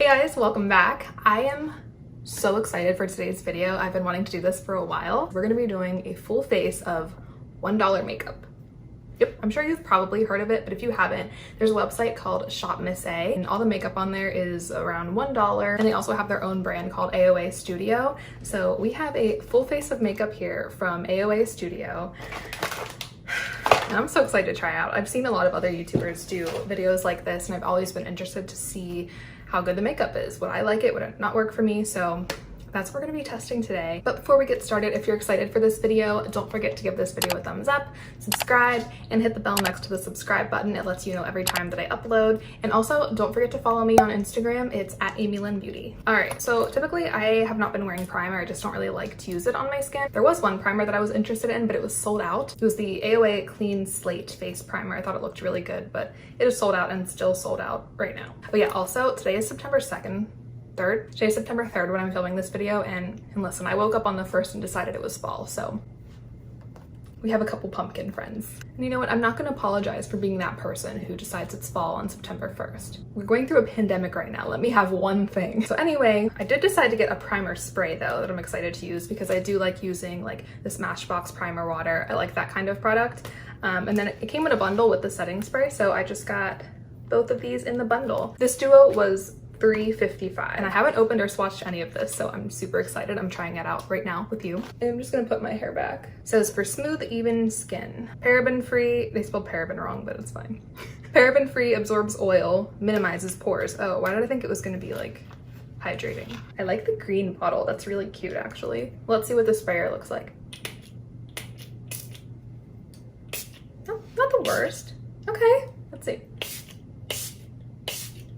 guys, welcome back. I am so excited for today's video. I've been wanting to do this for a while. We're gonna be doing a full face of $1 makeup. Yep, I'm sure you've probably heard of it, but if you haven't, there's a website called ShopMissA, and all the makeup on there is around $1, and they also have their own brand called AOA Studio. So we have a full face of makeup here from AOA Studio. And I'm so excited to try out. I've seen a lot of other YouTubers do videos like this, and I've always been interested to see how good the makeup is. Would I like it? Would it not work for me? So that's what we're gonna be testing today. But before we get started, if you're excited for this video, don't forget to give this video a thumbs up, subscribe, and hit the bell next to the subscribe button. It lets you know every time that I upload. And also, don't forget to follow me on Instagram. It's at Aimee Lynn Beauty. All right, so typically I have not been wearing primer. I just don't really like to use it on my skin. There was one primer that I was interested in, but it was sold out. It was the AOA Clean Slate Face Primer. I thought it looked really good, but it is sold out and still sold out right now. But yeah, also today is September 2nd. Today's September 3rd when I'm filming this video, and listen, I woke up on the 1st and decided it was fall, so we have a couple pumpkin friends. And you know what? I'm not gonna apologize for being that person who decides it's fall on September 1st. We're going through a pandemic right now. Let me have one thing. So anyway, I did decide to get a primer spray though that I'm excited to use because I do like using like this Smashbox primer water. I like that kind of product. And then it came in a bundle with the setting spray, so I just got both of these in the bundle. This duo was $3.55, and I haven't opened or swatched any of this, so I'm super excited. I'm trying it out right now with you. And I'm just gonna put my hair back. It says for smooth, even skin. Paraben free, they spelled paraben wrong, but it's fine. Paraben free, absorbs oil, minimizes pores. Oh, why did I think it was gonna be like hydrating? I like the green bottle, that's really cute actually. Let's see what the sprayer looks like. Oh, not the worst. Okay, let's see.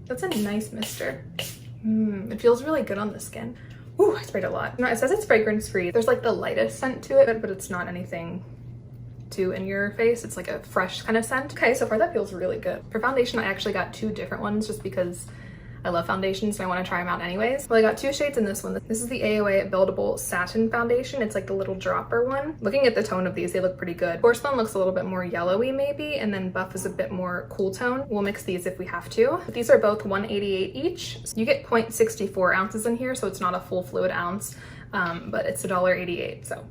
That's a nice mister. It feels really good on the skin. Ooh, I sprayed a lot. No, it says it's fragrance free. There's like the lightest scent to it, but it's not anything too in your face. It's like a fresh kind of scent. Okay, so far that feels really good. For foundation, I actually got two different ones just because I love foundations, so I want to try them out anyways. Well, I got two shades in this one. This is the AOA Buildable Satin Foundation. It's like the little dropper one. Looking at the tone of these, they look pretty good. Porcelain looks a little bit more yellowy maybe, and then Buff is a bit more cool tone. We'll mix these if we have to. But these are both $1.88 each. So you get 0.64 ounces in here, so it's not a full fluid ounce, but it's $1.88, so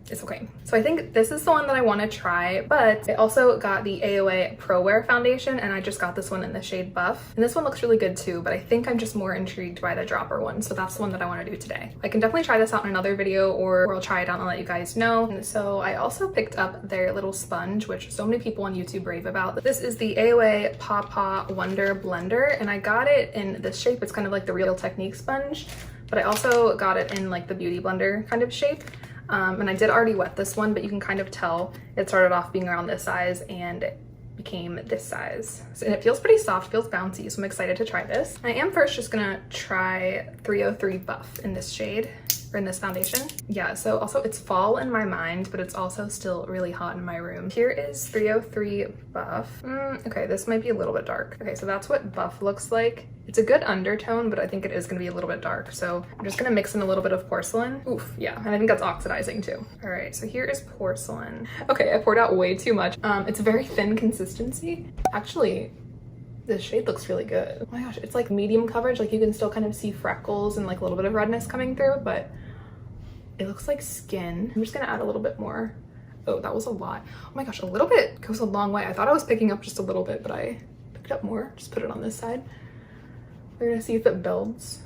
it's okay. So I think this is the one that I want to try, but I also got the AOA Prowear Foundation, and I just got this one in the shade Buff. And this one looks really good too, but I think I'm just more intrigued by the dropper one, so that's the one that I want to do today. I can definitely try this out in another video, or I'll try it out and let you guys know. And so I also picked up their little sponge, which so many people on YouTube rave about. This is the AOA Paw Paw Wonder Blender, and I got it in this shape. It's kind of like the Real Technique sponge, but I also got it in like the Beauty Blender kind of shape. And I did already wet this one, but you can kind of tell it started off being around this size and it became this size. And it feels pretty soft, feels bouncy, so I'm excited to try this. I am first just gonna try 303 Buff in this shade, or in this foundation. Yeah, so also it's fall in my mind, but it's also still really hot in my room. Here is 303 Buff. Okay, this might be a little bit dark. Okay, so that's what Buff looks like. It's a good undertone, but I think it is gonna be a little bit dark. So I'm just gonna mix in a little bit of Porcelain. Oof, yeah, and I think that's oxidizing too. All right, so here is Porcelain. Okay, I poured out way too much. It's a very thin consistency. Actually, this shade looks really good. Oh my gosh, it's like medium coverage. Like you can still kind of see freckles and like a little bit of redness coming through, but it looks like skin. I'm just gonna add a little bit more. Oh, that was a lot. Oh my gosh, a little bit goes a long way. I thought I was picking up just a little bit, but I picked up more. Just put it on this side. We're gonna see if it builds.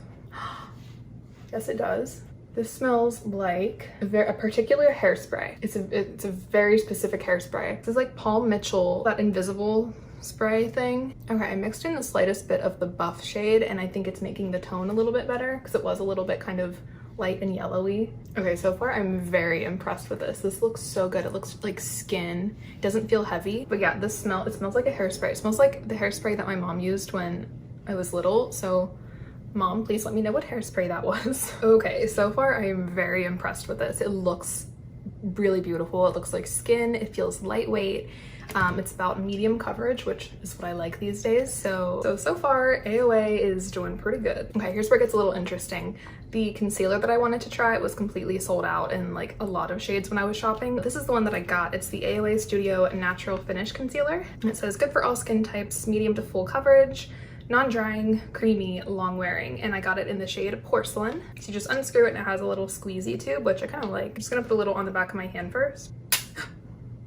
Yes, it does. This smells like a particular hairspray. It's a very specific hairspray. This is like Paul Mitchell, that invisible spray thing. Okay, I mixed in the slightest bit of the Buff shade, and I think it's making the tone a little bit better because it was a little bit kind of light and yellowy. Okay, so far I'm very impressed with this. This looks so good. It looks like skin. It doesn't feel heavy. But yeah, it smells like a hairspray. It smells like the hairspray that my mom used when I was little. So Mom, please let me know what hairspray that was. Okay, so far I am very impressed with this. It looks really beautiful. It looks like skin. It feels lightweight. It's about medium coverage, which is what I like these days. So far AOA is doing pretty good. Okay, here's where it gets a little interesting. The concealer that I wanted to try was completely sold out in like a lot of shades when I was shopping. This is the one that I got. It's the AOA Studio Natural Finish Concealer. And it says good for all skin types, medium to full coverage, non-drying, creamy, long-wearing, and I got it in the shade Porcelain. So you just unscrew it and it has a little squeezy tube, which I kind of like. I'm just gonna put a little on the back of my hand first.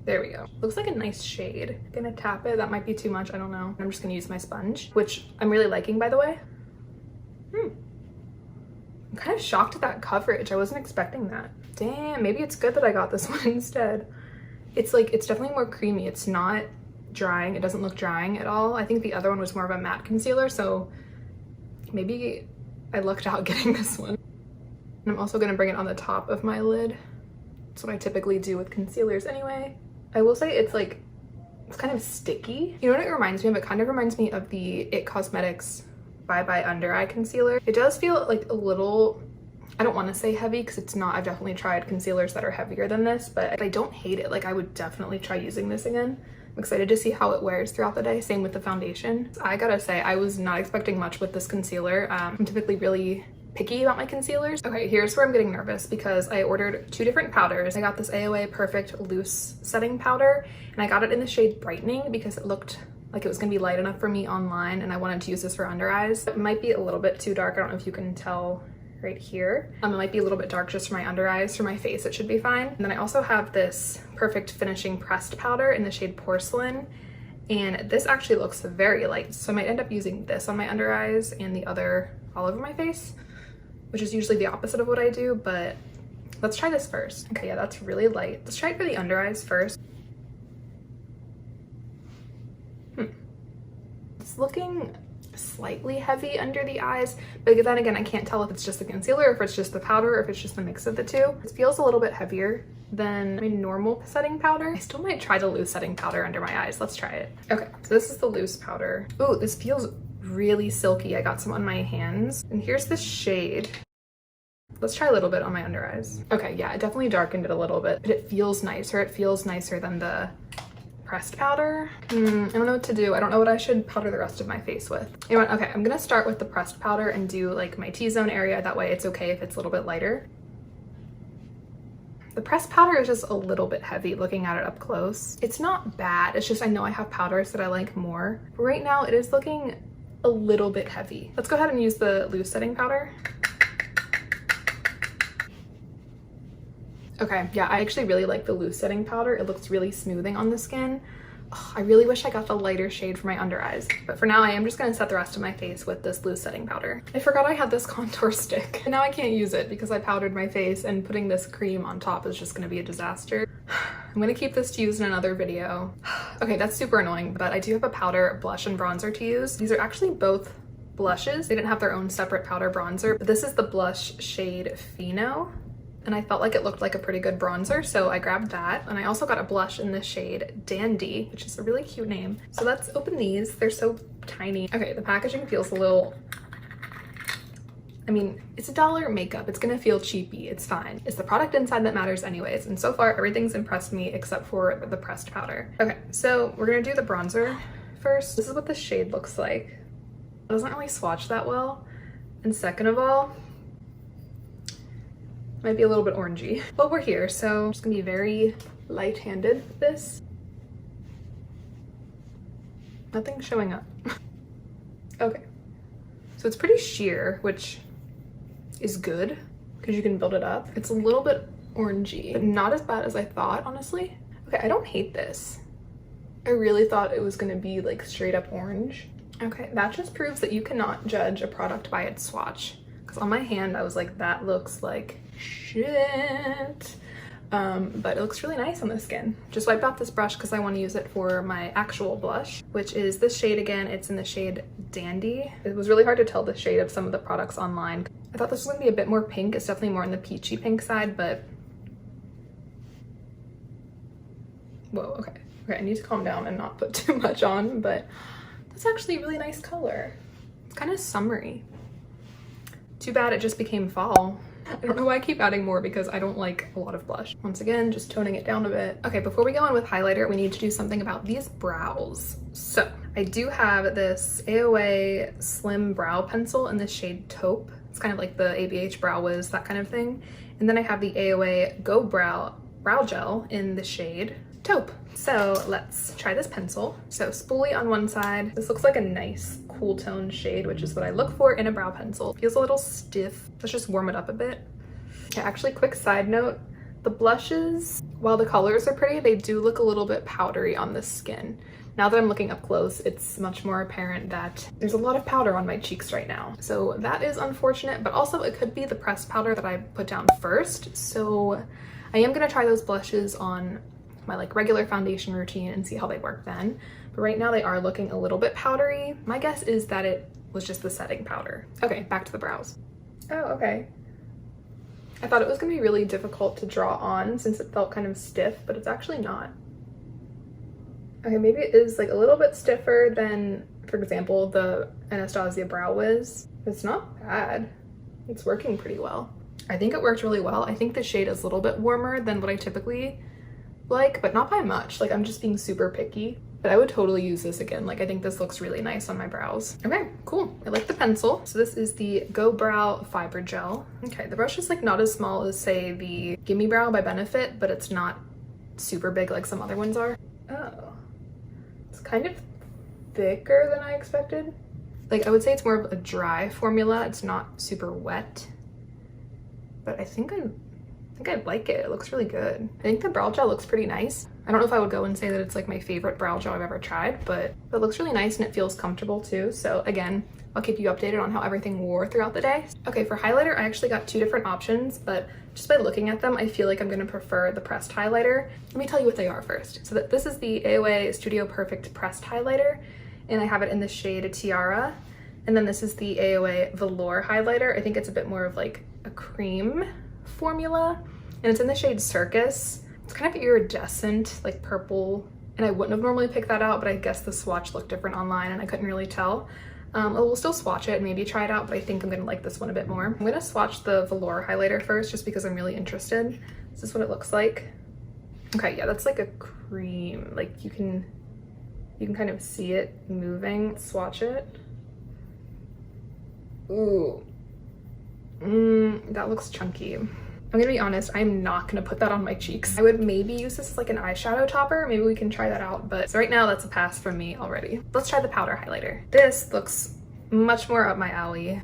There we go. Looks like a nice shade. Gonna tap it. That might be too much, I don't know. I'm just gonna use my sponge, which I'm really liking, by the way. I'm kind of shocked at that coverage. I wasn't expecting that. Damn, maybe it's good that I got this one instead. It's definitely more creamy. It's not drying. It doesn't look drying at all. I think the other one was more of a matte concealer, so maybe I lucked out getting this one. And I'm also gonna bring it on the top of my lid. That's what I typically do with concealers anyway. I will say it's kind of sticky. You know what it reminds me of? It kind of reminds me of the IT Cosmetics Bye Bye Under Eye Concealer. It does feel like a little, I don't want to say heavy because it's not. I've definitely tried concealers that are heavier than this, but I don't hate it. Like, I would definitely try using this again. I'm excited to see how it wears throughout the day. Same with the foundation. I gotta say, I was not expecting much with this concealer. I'm typically really picky about my concealers. Okay, here's where I'm getting nervous because I ordered 2 different powders. I got this AOA Perfect Loose Setting Powder, and I got it in the shade Brightening because it looked like it was gonna be light enough for me online, and I wanted to use this for under eyes. It might be a little bit too dark. I don't know if you can tell right here. It might be a little bit dark just for my under eyes. For my face, it should be fine. And then I also have this Perfect Finishing Pressed Powder in the shade Porcelain, and this actually looks very light. So I might end up using this on my under eyes and the other all over my face, which is usually the opposite of what I do, but let's try this first. Okay, yeah, that's really light. Let's try it for the under eyes first. It's looking slightly heavy under the eyes, but then again, I can't tell if it's just the concealer, or if it's just the powder, or if it's just the mix of the two. It feels a little bit heavier than my normal setting powder. I still might try the loose setting powder under my eyes. Let's try it. Okay, so this is the loose powder. Ooh, this feels really silky. I got some on my hands, and here's the shade. Let's try a little bit on my under eyes. Okay, yeah, it definitely darkened it a little bit, but it feels nicer. It feels nicer than the pressed powder. I don't know what to do. I don't know what I should powder the rest of my face with. Anyway, okay, I'm gonna start with the pressed powder and do like my T-zone area. That way it's okay if it's a little bit lighter. The pressed powder is just a little bit heavy looking at it up close. It's not bad. It's just I know I have powders that I like more. But right now it is looking a little bit heavy. Let's go ahead and use the loose setting powder. Okay, yeah, I actually really like the loose setting powder. It looks really smoothing on the skin. Oh, I really wish I got the lighter shade for my under eyes, but for now I am just gonna set the rest of my face with this loose setting powder. I forgot I had this contour stick, and now I can't use it because I powdered my face, and putting this cream on top is just gonna be a disaster. I'm gonna keep this to use in another video. Okay, that's super annoying, but I do have a powder, blush, and bronzer to use. These are actually both blushes. They didn't have their own separate powder bronzer, but this is the blush shade Fino, and I felt like it looked like a pretty good bronzer, so I grabbed that. And I also got a blush in the shade Dandy, which is a really cute name. So let's open these. They're so tiny. Okay, the packaging feels a little, I mean, it's $1 makeup. It's gonna feel cheapy. It's fine. It's the product inside that matters anyways. And so far, everything's impressed me except for the pressed powder. Okay, so we're gonna do the bronzer first. This is what the shade looks like. It doesn't really swatch that well. And second of all, might be a little bit orangey, but we're here, so I'm just gonna be very light-handed with this. Nothing's showing up. Okay, so it's pretty sheer, which is good because you can build it up. It's a little bit orangey, but not as bad as I thought, honestly. Okay, I don't hate this. I really thought it was gonna be like straight up orange. Okay, that just proves that you cannot judge a product by its swatch. Because on my hand, I was like, that looks like shit. But it looks really nice on the skin. Just wiped off this brush because I want to use it for my actual blush, which is this shade again. It's in the shade Dandy. It was really hard to tell the shade of some of the products online. I thought this was going to be a bit more pink. It's definitely more on the peachy pink side, but whoa, okay. Okay, I need to calm down and not put too much on, but that's actually a really nice color. It's kind of summery. Too bad it just became fall. I don't know why I keep adding more because I don't like a lot of blush. Once again, just toning it down a bit. Okay, before we go on with highlighter, we need to do something about these brows. So I do have this AOA Slim Brow Pencil in the shade Taupe. It's kind of like the ABH Brow Wiz, that kind of thing. And then I have the AOA Go Brow Gel in the shade Taupe. So let's try this pencil. So spoolie on one side. This looks like a nice, cool tone shade, which is what I look for in a brow pencil. It feels a little stiff. Let's just warm it up a bit. Okay, actually, quick side note, the blushes, while the colors are pretty, they do look a little bit powdery on the skin. Now that I'm looking up close, it's much more apparent that there's a lot of powder on my cheeks right now. So that is unfortunate, but also it could be the pressed powder that I put down first. So I am gonna try those blushes on my like regular foundation routine and see how they work then. But right now they are looking a little bit powdery. My guess is that it was just the setting powder. Okay, back to the brows. Oh, okay. I thought it was gonna be really difficult to draw on since it felt kind of stiff, but it's actually not. Okay, maybe it is like a little bit stiffer than, for example, the Anastasia Brow Wiz. It's not bad. It's working pretty well. I think it worked really well. I think the shade is a little bit warmer than what I typically like, but not by much. Like, I'm just being super picky. But I would totally use this again. Like, I think this looks really nice on my brows. Okay, cool. I like the pencil. So this is the Go Brow Fiber Gel. Okay, the brush is like not as small as, say, the Gimme Brow by Benefit, but it's not super big like some other ones are. Oh. Kind of thicker than I expected. Like, I would say it's more of a dry formula. It's not super wet, but I think I like it. It looks really good. I think the brow gel looks pretty nice. I don't know if I would go and say that it's like my favorite brow gel I've ever tried, but it looks really nice and it feels comfortable too. So again, I'll keep you updated on how everything wore throughout the day. Okay, for highlighter, I actually got two different options, but just by looking at them, I feel like I'm gonna prefer the pressed highlighter. Let me tell you what they are first. So this is the AOA Studio Perfect Pressed Highlighter, and I have it in the shade Tiara. And then this is the AOA Velour Highlighter. I think it's a bit more of like a cream formula, and it's in the shade Circus. It's kind of iridescent, like purple, and I wouldn't have normally picked that out, but I guess the swatch looked different online and I couldn't really tell. We'll still swatch it and maybe try it out, but I think I'm gonna like this one a bit more. I'm gonna swatch the Velour highlighter first just because I'm really interested. This is what it looks like. Okay, yeah, that's like a cream. Like you can kind of see it moving. Swatch it. Ooh. That looks chunky. I'm gonna be honest, I'm not gonna put that on my cheeks. I would maybe use this as like an eyeshadow topper. Maybe we can try that out, but so right now that's a pass from me already. Let's try the powder highlighter. This looks much more up my alley.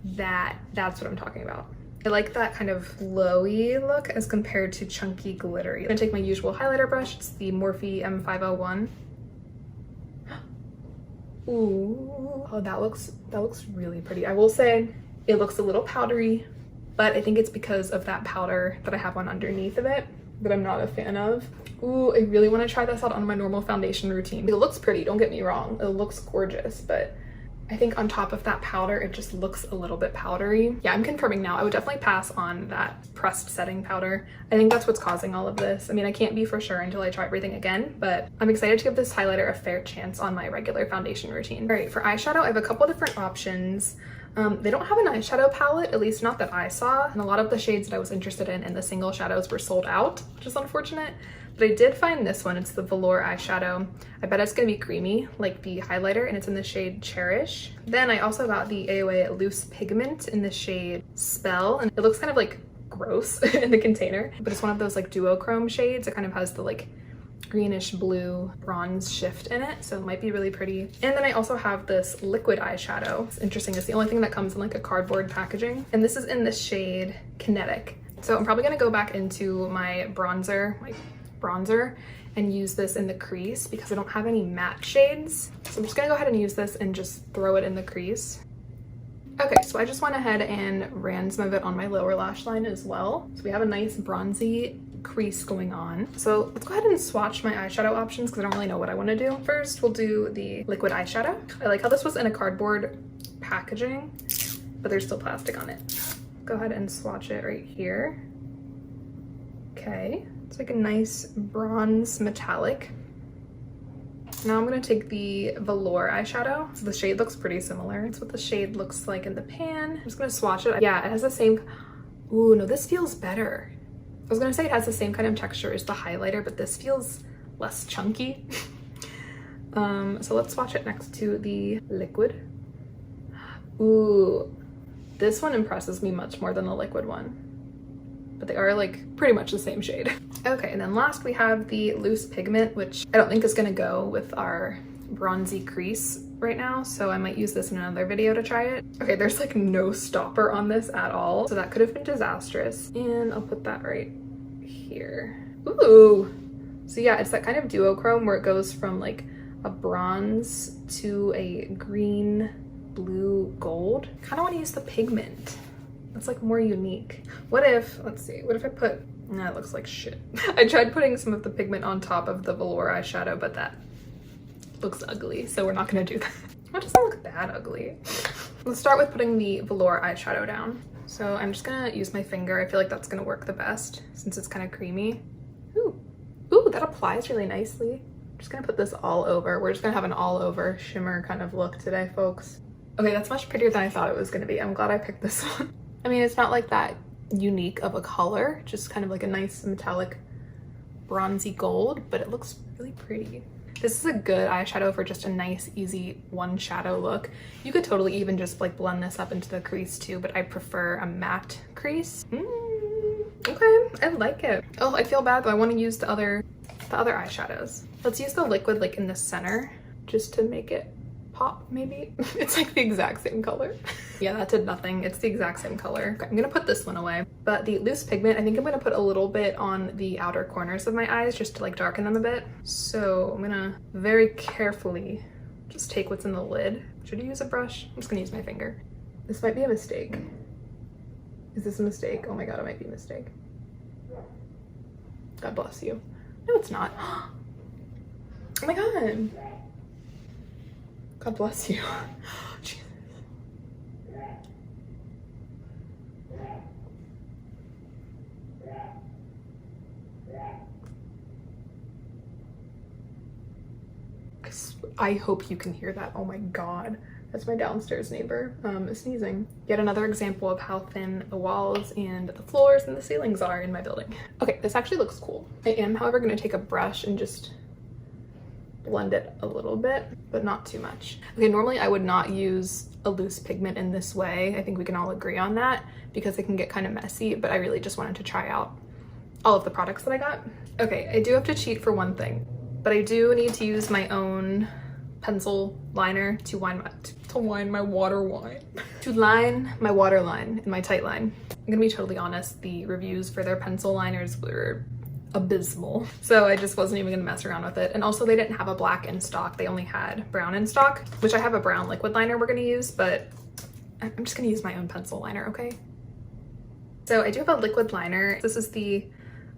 That's what I'm talking about. I like that kind of flowy look as compared to chunky glittery. I'm gonna take my usual highlighter brush. It's the Morphe M501. Ooh, oh, that looks really pretty. I will say, it looks a little powdery, but I think it's because of that powder that I have on underneath of it that I'm not a fan of. Ooh, I really want to try this out on my normal foundation routine. It looks pretty, don't get me wrong. It looks gorgeous, but I think on top of that powder, it just looks a little bit powdery. Yeah, I'm confirming now. I would definitely pass on that pressed setting powder. I think that's what's causing all of this. I mean, I can't be for sure until I try everything again, but I'm excited to give this highlighter a fair chance on my regular foundation routine. All right, for eyeshadow, I have a couple different options. They don't have an eyeshadow palette, at least not that I saw, and a lot of the shades that I was interested in and the single shadows were sold out, which is unfortunate. But I did find this one. It's the Velour eyeshadow. I bet it's gonna be creamy like the highlighter, and it's in the shade Cherish. Then I also got the AOA Loose Pigment in the shade Spell, and it looks kind of like gross in the container, but it's one of those like duochrome shades. It kind of has the like greenish blue bronze shift in it, so it might be really pretty. And then I also have this liquid eyeshadow. It's interesting, it's the only thing that comes in like a cardboard packaging, and this is in the shade Kinetic. So I'm probably gonna go back into my bronzer and use this in the crease because I don't have any matte shades. So I'm just gonna go ahead and use this and just throw it in the crease. Okay, so I just went ahead and ran some of it on my lower lash line as well. So we have a nice bronzy crease going on. So let's go ahead and swatch my eyeshadow options because I don't really know what I want to do. First, we'll do the liquid eyeshadow. I like how this was in a cardboard packaging, but there's still plastic on it. Go ahead and swatch it right here. Okay, it's like a nice bronze metallic. Now I'm gonna take the Velour eyeshadow. So the shade looks pretty similar. It's what the shade looks like in the pan. I'm just gonna swatch it. Yeah, it has the same, ooh, no, this feels better. I was gonna say it has the same kind of texture as the highlighter, but this feels less chunky. So let's swatch it next to the liquid. Ooh, this one impresses me much more than the liquid one, but they are like pretty much the same shade. Okay, and then last we have the loose pigment, which I don't think is gonna go with our bronzy crease right now, so I might use this in another video to try it. Okay, there's like no stopper on this at all, so that could have been disastrous. And I'll put that right here. Ooh! So yeah, it's that kind of duochrome where it goes from like a bronze to a green, blue, gold. Kind of want to use the pigment. That's like more unique. What if, let's see, what if I put, nah, it looks like shit. I tried putting some of the pigment on top of the velour eyeshadow, but that looks ugly, so we're not gonna do that. That doesn't look that ugly. Let's start with putting the velour eyeshadow down. So I'm just gonna use my finger. I feel like that's gonna work the best since it's kind of creamy. Ooh, ooh, that applies really nicely. I'm just gonna put this all over. We're just gonna have an all over shimmer kind of look today, folks. Okay, that's much prettier than I thought it was gonna be. I'm glad I picked this one. I mean, it's not like that unique of a color, just kind of like a nice metallic bronzy gold, but it looks really pretty. This is a good eyeshadow for just a nice, easy one shadow look. You could totally even just like blend this up into the crease too, but I prefer a matte crease. Okay, I like it. Oh, I feel bad though. I want to use the other eyeshadows. Let's use the liquid like in the center just to make it pop, maybe. It's like the exact same color. Yeah, that did nothing. It's the exact same color. Okay, I'm gonna put this one away. But the loose pigment, I think I'm gonna put a little bit on the outer corners of my eyes just to like darken them a bit. So I'm gonna very carefully just take what's in the lid. Should I use a brush? I'm just gonna use my finger. This might be a mistake. Is this a mistake? Oh my God, it might be a mistake. God bless you. No, it's not. Oh my God. God bless you. Jesus. I hope you can hear that. Oh my God. That's my downstairs neighbor sneezing. Yet another example of how thin the walls and the floors and the ceilings are in my building. Okay, this actually looks cool. I am, however, gonna take a brush and just blend it a little bit, but not too much. Okay, normally I would not use a loose pigment in this way. I think we can all agree on that because it can get kind of messy, but I really just wanted to try out all of the products that I got. Okay, I do have to cheat for one thing, but I do need to use my own pencil liner to line my water line in my tight line. I'm gonna be totally honest, the reviews for their pencil liners were abysmal, so I just wasn't even gonna mess around with it. And also they didn't have a black in stock, they only had brown in stock, which I have a brown liquid liner we're gonna use, but I'm just gonna use my own pencil liner, okay? So I do have a liquid liner. This is the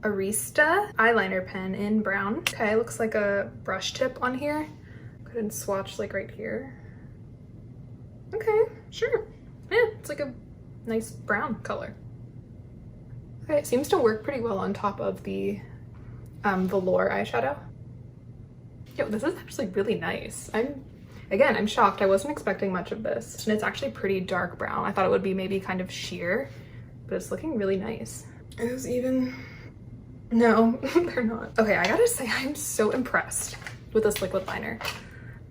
Artista eyeliner pen in brown. Okay, looks like a brush tip on here. Go ahead and swatch like right here. Okay, sure. Yeah, it's like a nice brown color. Okay, it seems to work pretty well on top of the velour eyeshadow. Yo, this is actually really nice. I'm shocked. I wasn't expecting much of this. And it's actually pretty dark brown. I thought it would be maybe kind of sheer, but it's looking really nice. Are those even? No, they're not. Okay, I gotta say, I'm so impressed with this liquid liner,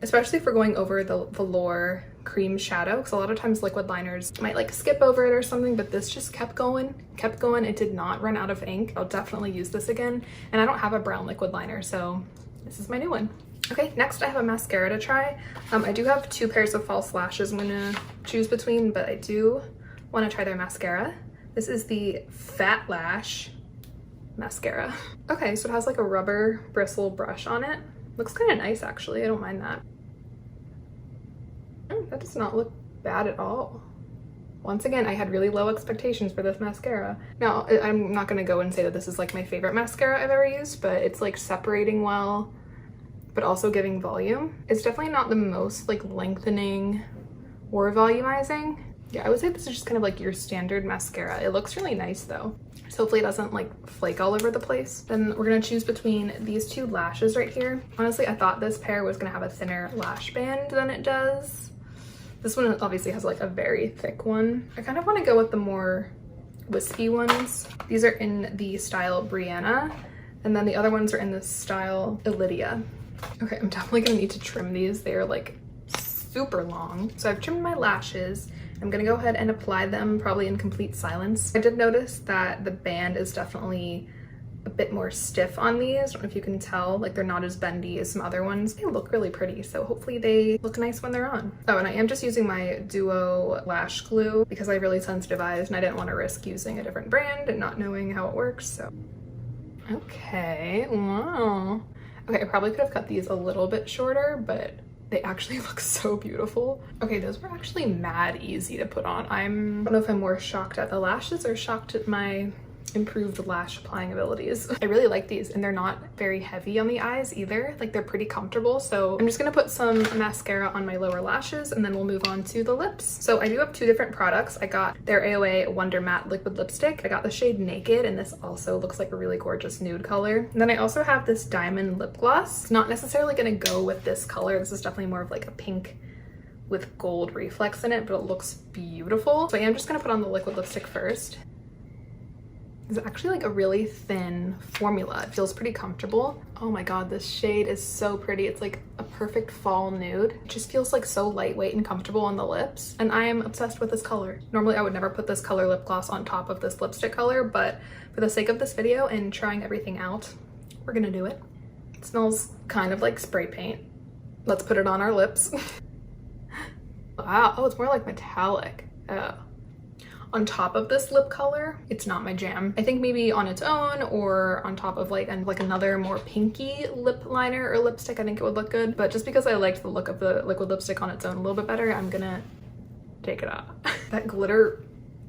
especially for going over the velour cream shadow, because a lot of times liquid liners might like skip over it or something, but this just kept going. It did not run out of ink. I'll definitely use this again. And I don't have a brown liquid liner, so this is my new one. Okay, next I have a mascara to try. I do have two pairs of false lashes I'm gonna choose between, but I do want to try their mascara. This is the Fat Lash Mascara. Okay, so it has like a rubber bristle brush on it. Looks kind of nice actually, I don't mind that. Oh, that does not look bad at all. Once again, I had really low expectations for this mascara. Now, I'm not gonna go and say that this is like my favorite mascara I've ever used, but it's like separating well, but also giving volume. It's definitely not the most like lengthening or volumizing. Yeah, I would say this is just kind of like your standard mascara. It looks really nice though. So hopefully it doesn't like flake all over the place. Then we're gonna choose between these two lashes right here. Honestly, I thought this pair was gonna have a thinner lash band than it does. This one obviously has like a very thick one. I kind of want to go with the more wispy ones. These are in the style Brianna, and then the other ones are in the style Elidia. Okay, I'm definitely gonna need to trim these. They are like super long. So I've trimmed my lashes. I'm gonna go ahead and apply them probably in complete silence. I did notice that the band is definitely a bit more stiff on these. I don't know if you can tell, like they're not as bendy as some other ones. They look really pretty, so hopefully they look nice when they're on. Oh, and I am just using my Duo lash glue because I have really sensitive eyes and I didn't want to risk using a different brand and not knowing how it works, so. Okay, wow. Okay, I probably could have cut these a little bit shorter, but they actually look so beautiful. Okay, those were actually mad easy to put on. I don't know if I'm more shocked at the lashes or shocked at my improved lash applying abilities. I really like these, and they're not very heavy on the eyes either. Like, they're pretty comfortable. So I'm just gonna put some mascara on my lower lashes and then we'll move on to the lips. So I do have 2 different products. I got their AOA Wonder Matte Liquid Lipstick. I got the shade Naked, and this also looks like a really gorgeous nude color. And then I also have this Diamond Lip Gloss. It's not necessarily gonna go with this color. This is definitely more of like a pink with gold reflex in it, but it looks beautiful. So I am just gonna put on the liquid lipstick first. It's actually like a really thin formula. It feels pretty comfortable. Oh my god, this shade is so pretty. It's like a perfect fall nude. It just feels like so lightweight and comfortable on the lips, and I am obsessed with this color. Normally I would never put this color lip gloss on top of this lipstick color, but for the sake of this video and trying everything out, we're gonna do it. It smells kind of like spray paint. Let's put it on our lips. Wow, oh, it's more like metallic. Oh. On top of this lip color, it's not my jam. I think maybe on its own or on top of like another more pinky lip liner or lipstick, I think it would look good. But just because I liked the look of the liquid lipstick on its own a little bit better, I'm gonna take it off. That glitter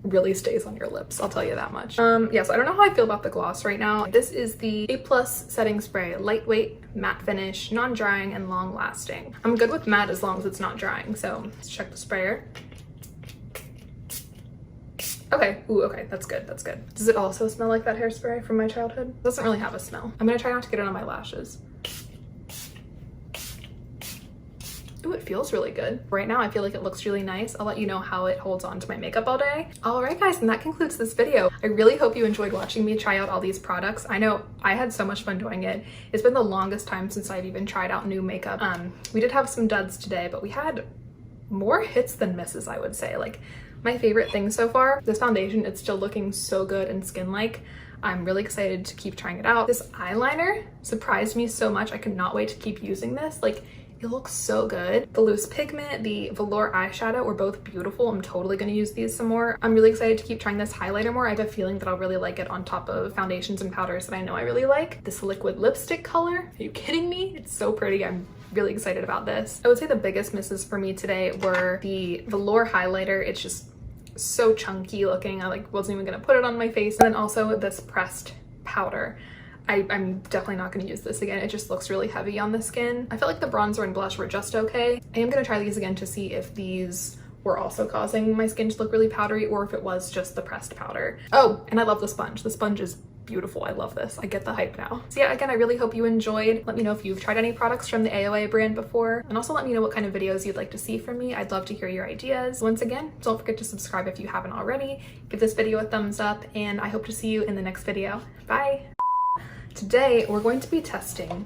really stays on your lips, I'll tell you that much. Yeah, so I don't know how I feel about the gloss right now. This is the A+ Setting Spray, lightweight, matte finish, non-drying, and long lasting. I'm good with matte as long as it's not drying, so let's check the sprayer. Okay, ooh, okay, that's good, that's good. Does it also smell like that hairspray from my childhood? It doesn't really have a smell. I'm gonna try not to get it on my lashes. Ooh, it feels really good. Right now, I feel like it looks really nice. I'll let you know how it holds on to my makeup all day. All right, guys, and that concludes this video. I really hope you enjoyed watching me try out all these products. I know I had so much fun doing it. It's been the longest time since I've even tried out new makeup. We did have some duds today, but we had more hits than misses, I would say. Like, my favorite thing so far, this foundation, it's still looking so good and skin-like. I'm really excited to keep trying it out. This eyeliner surprised me so much. I could not wait to keep using this. Like, it looks so good. The loose pigment, the velour eyeshadow were both beautiful. I'm totally gonna use these some more. I'm really excited to keep trying this highlighter more. I have a feeling that I'll really like it on top of foundations and powders that I know I really like. This liquid lipstick color, are you kidding me? It's so pretty. I'm really excited about this. I would say the biggest misses for me today were the velour highlighter. It's just so chunky looking. I like wasn't even gonna put it on my face. And then also this pressed powder. I'm definitely not going to use this again. It just looks really heavy on the skin. I felt like the bronzer and blush were just okay. I am going to try these again to see if these were also causing my skin to look really powdery or if it was just the pressed powder. Oh, and I love the sponge. The sponge is beautiful. I love this. I get the hype now. So yeah, again, I really hope you enjoyed. Let me know if you've tried any products from the AOA brand before, and also let me know what kind of videos you'd like to see from me. I'd love to hear your ideas. Once again, don't forget to subscribe if you haven't already. Give this video a thumbs up, and I hope to see you in the next video. Bye! Today, we're going to be testing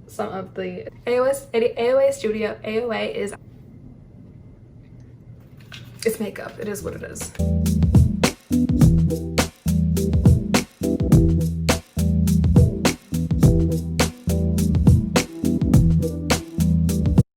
some of the AOA Studio. AOA is, it's makeup. It is what it is.